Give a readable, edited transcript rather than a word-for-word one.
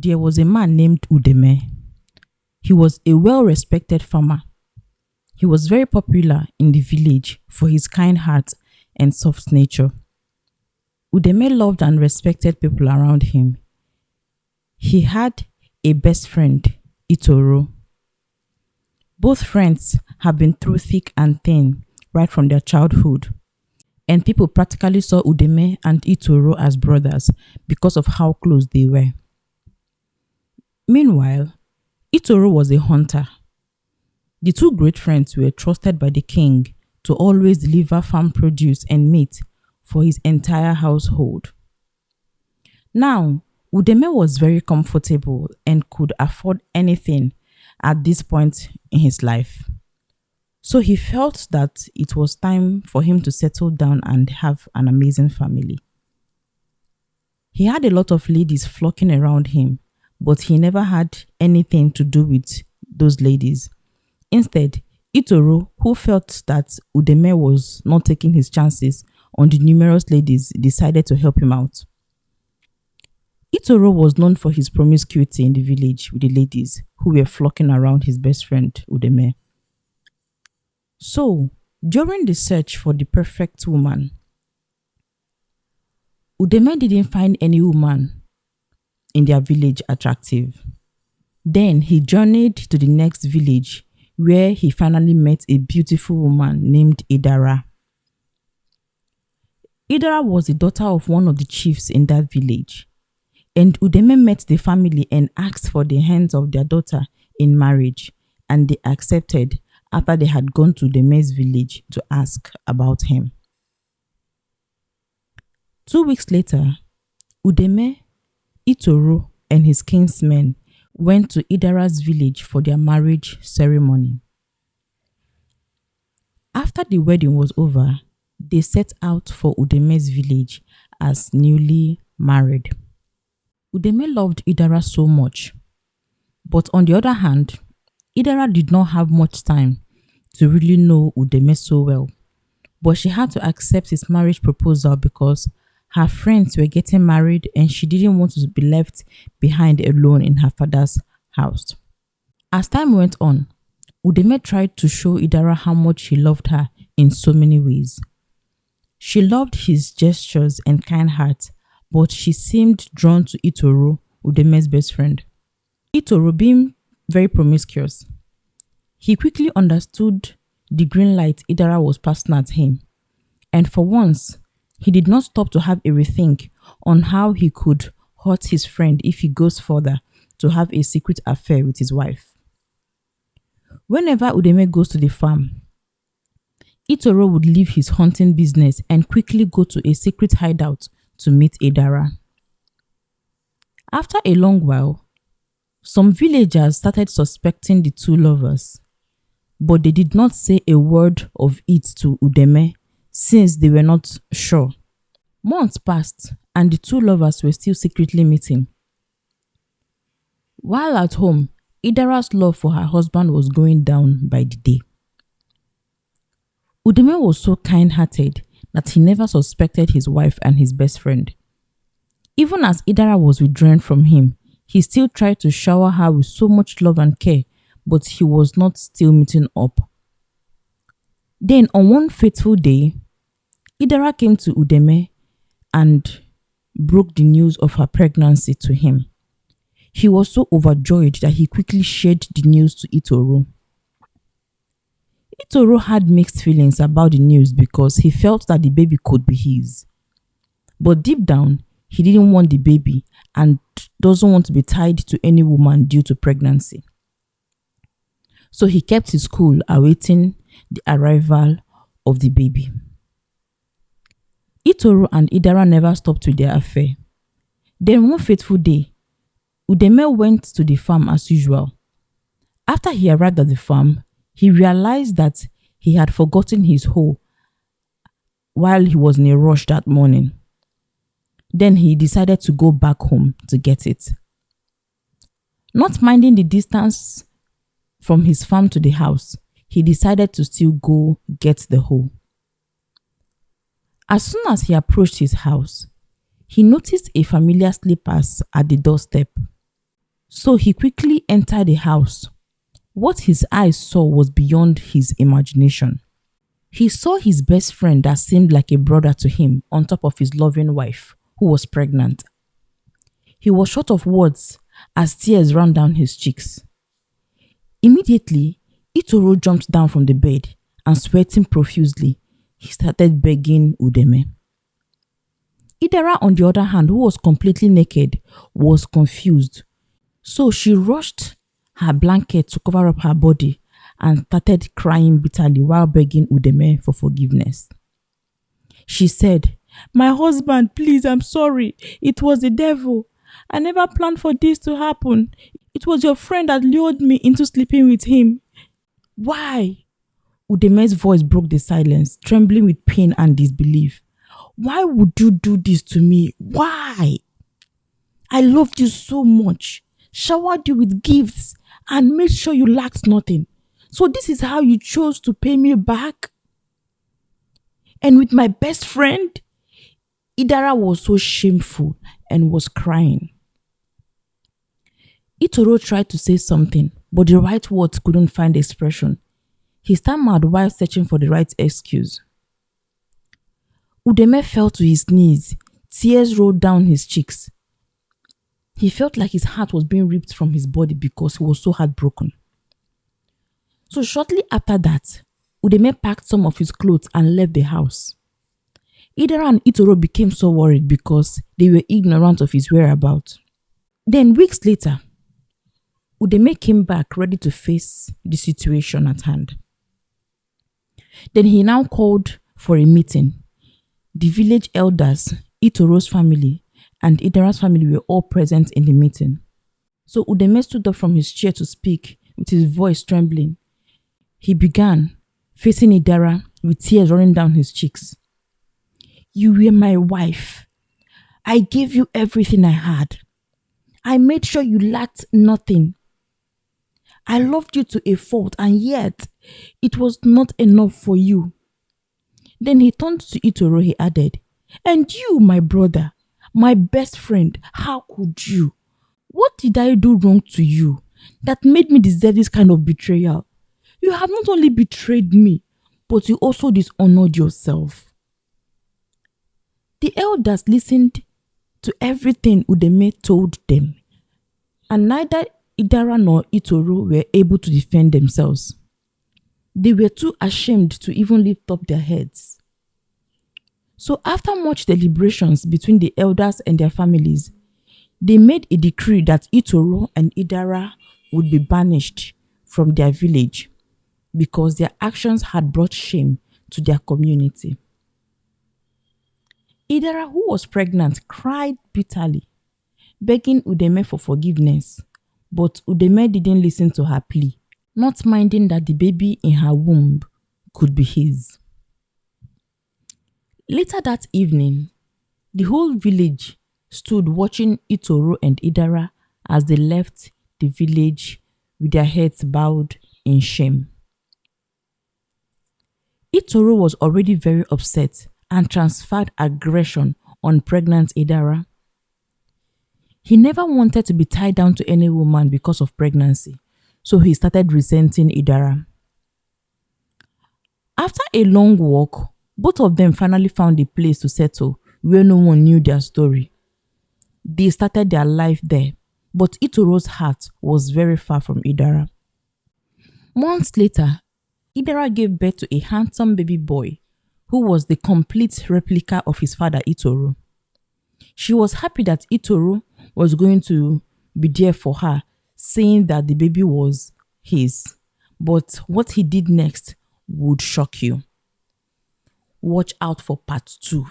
There was a man named Udeme. He was a well-respected farmer. He was very popular in the village for his kind heart and soft nature. Udeme loved and respected people around him. He had a best friend, Itoro. Both friends have been through thick and thin right from their childhood, and people practically saw Udeme and Itoro as brothers because of how close they were. Meanwhile, Itoro was a hunter. The two great friends were trusted by the king to always deliver farm produce and meat for his entire household. Now, Udeme was very comfortable and could afford anything at this point in his life. So he felt that it was time for him to settle down and have an amazing family. He had a lot of ladies flocking around him, but he never had anything to do with those ladies. Instead, Itoro, who felt that Udeme was not taking his chances on the numerous ladies, decided to help him out. Itoro was known for his promiscuity in the village with the ladies who were flocking around his best friend Udeme. So, during the search for the perfect woman, Udeme didn't find any woman in their village attractive. Then he journeyed to the next village where he finally met a beautiful woman named Idara. Idara was the daughter of one of the chiefs in that village, and Udeme met the family and asked for the hands of their daughter in marriage, and they accepted after they had gone to Udeme's village to ask about him. 2 weeks later, Udeme, Itoro, and his kinsmen went to Idara's village for their marriage ceremony. After the wedding was over, they set out for Udeme's village as newly married. Udeme loved Idara so much, but on the other hand, Idara did not have much time to really know Udeme so well, but she had to accept his marriage proposal because her friends were getting married and she didn't want to be left behind alone in her father's house. As time went on, Udeme tried to show Idara how much he loved her in so many ways. She loved his gestures and kind heart, but she seemed drawn to Itoro, Udeme's best friend. Itoro, being very promiscuous, he quickly understood the green light Idara was passing at him, and for once, he did not stop to have a rethink on how he could hurt his friend if he goes further to have a secret affair with his wife. Whenever Udeme goes to the farm, Itoro would leave his hunting business and quickly go to a secret hideout to meet Idara. After a long while, some villagers started suspecting the two lovers, but they did not say a word of it to Udeme since they were not sure. Months passed and the two lovers were still secretly meeting. While at home, Idara's love for her husband was going down by the day. Udeme was so kind-hearted that he never suspected his wife and his best friend. Even as Idara was withdrawing from him, he still tried to shower her with so much love and care, but he was not still meeting up. Then on one fateful day, Idara came to Udeme and broke the news of her pregnancy to him. He was so overjoyed that he quickly shared the news to Itoro. Itoro had mixed feelings about the news because he felt that the baby could be his. But deep down, he didn't want the baby and doesn't want to be tied to any woman due to pregnancy. So he kept his cool, awaiting the arrival of the baby. Itoro and Idara never stopped with their affair. Then one fateful day, Udeme went to the farm as usual. After he arrived at the farm, he realized that he had forgotten his hoe while he was in a rush that morning. Then he decided to go back home to get it. Not minding the distance from his farm to the house, he decided to still go get the hoe. As soon as he approached his house, he noticed a familiar slippers at the doorstep. So he quickly entered the house. What his eyes saw was beyond his imagination. He saw his best friend that seemed like a brother to him on top of his loving wife, who was pregnant. He was short of words as tears ran down his cheeks. Immediately, Itoro jumped down from the bed and sweating profusely, he started begging Udeme. Idara, on the other hand, who was completely naked, was confused. So she rushed her blanket to cover up her body and started crying bitterly while begging Udeme for forgiveness. She said, "My husband, please, I'm sorry. It was the devil. I never planned for this to happen. It was your friend that lured me into sleeping with him." "Why?" Udeme's voice broke the silence, trembling with pain and disbelief. "Why would you do this to me? Why? I loved you so much, showered you with gifts, and made sure you lacked nothing. So this is how you chose to pay me back? And with my best friend?" Idara was so shameful and was crying. Itoro tried to say something, but the right words couldn't find expression. He stammered while searching for the right excuse. Udeme fell to his knees. Tears rolled down his cheeks. He felt like his heart was being ripped from his body because he was so heartbroken. So shortly after that, Udeme packed some of his clothes and left the house. Idara and Itoro became so worried because they were ignorant of his whereabouts. Then weeks later, Udeme came back ready to face the situation at hand. Then he now called for a meeting. The village elders, Itoro's family, and Idara's family were all present in the meeting. So Udeme stood up from his chair to speak with his voice trembling. He began, facing Idara with tears running down his cheeks. "You were my wife. I gave you everything I had. I made sure you lacked nothing. I loved you to a fault, and yet it was not enough for you." Then he turned to Itoro, he added, "And you, my brother, my best friend, how could you? What did I do wrong to you that made me deserve this kind of betrayal? You have not only betrayed me, but you also dishonored yourself." The elders listened to everything Udeme told them, and neither Idara nor Itoro were able to defend themselves. They were too ashamed to even lift up their heads. So after much deliberations between the elders and their families, they made a decree that Itoro and Idara would be banished from their village because their actions had brought shame to their community. Idara, who was pregnant, cried bitterly, begging Udeme for forgiveness, but Udeme didn't listen to her plea, not minding that the baby in her womb could be his. Later that evening, the whole village stood watching Itoro and Idara as they left the village with their heads bowed in shame. Itoro was already very upset and transferred aggression on pregnant Idara. He never wanted to be tied down to any woman because of pregnancy, so he started resenting Idara. After a long walk, both of them finally found a place to settle where no one knew their story. They started their life there, but Itoro's heart was very far from Idara. Months later, Idara gave birth to a handsome baby boy who was the complete replica of his father Itoro. She was happy that Itoro was going to be there for her, saying that the baby was his. But what he did next would shock you. Watch out for part 2.